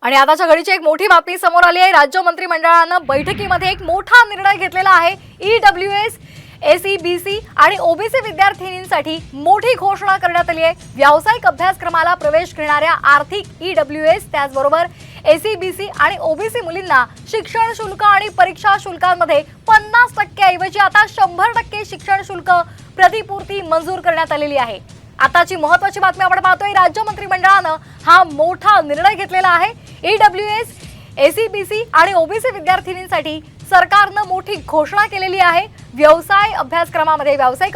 आणि आताच्या घडीची एक मोठी बातमी समोर आली आहे। राज्य मंत्रिमंडळानं बैठकीमध्ये एक मोठा निर्णय घेतलेला आहे। ईडब्ल्यूएस, एसईबीसी आणि ओबीसी विद्यार्थिनींसाठी मोठी घोषणा करण्यात आली आहे। व्यावसायिक अभ्यासक्रमाला प्रवेश घेणाऱ्या आर्थिक ईडब्ल्यूएस त्याचबरोबर एसईबीसी आणि ओबीसी मुलींना शिक्षण शुल्क आणि परीक्षा शुल्कांमध्ये 50% ऐवजी आता 100% शिक्षण शुल्क प्रतिपूर्ती मंजूर करण्यात आलेली आहे। आताची महत्त्वाची बातमी आपण पाहतोय, राज्य मंत्रिमंडळानं हा मोठा निर्णय घेतलेला आहे। ईडब्ल्यूएस, एसईबीसी आणि ओबीसी विद्यार्थिनींसाठी सरकारनं मोठी घोषणा केलेली आहे। व्यावसायिक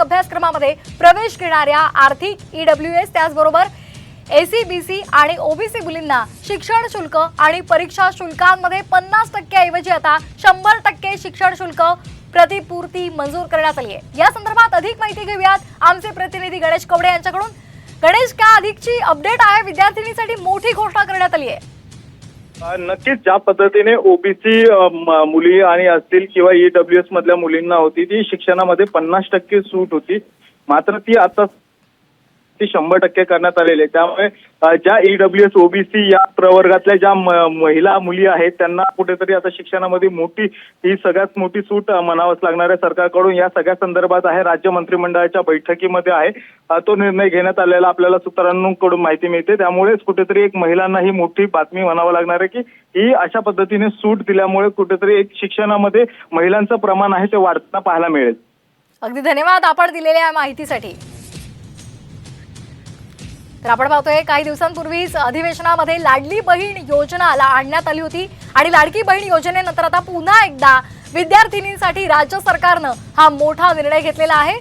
अभ्यासक्रमामध्ये प्रवेश घेणाऱ्या आर्थिक ईडब्ल्यूएस त्याचबरोबर एसईबीसी आणि ओबीसी मुलींना शिक्षण शुल्क आणि परीक्षा शुल्कांमध्ये 50% ऐवजी आता 100% शिक्षण शुल्क प्रतिपूर्ती मंजूर करण्यात आली आहे। या संदर्भात अधिक माहिती घेऊयात आमचे प्रतिनिधी गणेश कवडे यांच्याकडून। गणेश, काय अधिकची अपडेट आहे? विद्यार्थिनींसाठी मोठी घोषणा करण्यात आली आहे। नक्कीच ज्या पद्धतीने ओबीसी मुली आणि असतील किंवा ईडब्ल्यूएस मधल्या मुलींना होती ती शिक्षणामध्ये 50% सूट होती, मात्र ती आता 100% करण्यात आलेली आहे। त्यामुळे ज्या ईडब्ल्यूएस ओबीसी या प्रवर्गातल्या ज्या महिला मुली आहेत त्यांना कुठेतरी आता शिक्षणामध्ये मोठी ही सगळ्यात मोठी सूट म्हणावंच लागणार आहे सरकारकडून। या सगळ्या संदर्भात आहे राज्य मंत्रिमंडळाच्या बैठकीमध्ये आहे तो निर्णय घेण्यात आलेला आपल्याला सूत्रांकडून माहिती मिळते। त्यामुळेच कुठेतरी एक महिलांना ही मोठी बातमी म्हणावं लागणार आहे की ही अशा पद्धतीने सूट दिल्यामुळे कुठेतरी एक शिक्षणामध्ये महिलांचं प्रमाण आहे ते वाढताना पाहायला मिळेल। अगदी धन्यवाद आपण दिलेल्या माहितीसाठी। तर आपण पाहतोय काही दिवसांपूर्वीच अधिवेशनामध्ये लाडली बहीण योजनाला आणण्यात आली होती आणि लाडकी बहीण योजनेनंतर आता पुन्हा एकदा विद्यार्थिनींसाठी राज्य सरकारनं हा मोठा निर्णय घेतलेला आहे।